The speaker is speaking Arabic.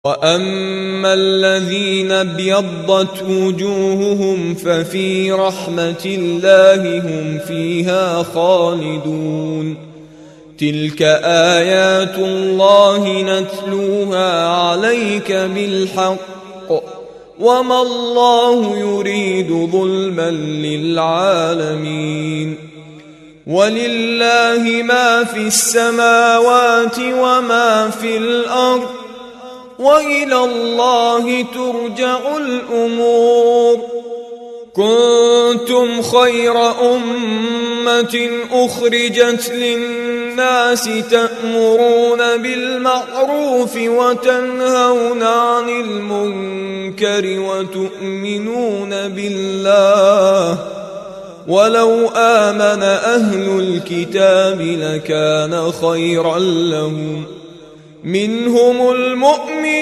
وأما الذين ابيضت وجوههم ففي رحمة الله هم فيها خالدون. تلك آيات الله نتلوها عليك بالحق وما الله يريد ظلما للعالمين. ولله ما في السماوات وما في الأرض وإلى الله ترجع الأمور. كنتم خير أمة أخرجت للناس تأمرون بالمعروف وتنهون عن المنكر وتؤمنون بالله ولو آمن أهل الكتاب لكان خيرا لهم منهم المؤمنون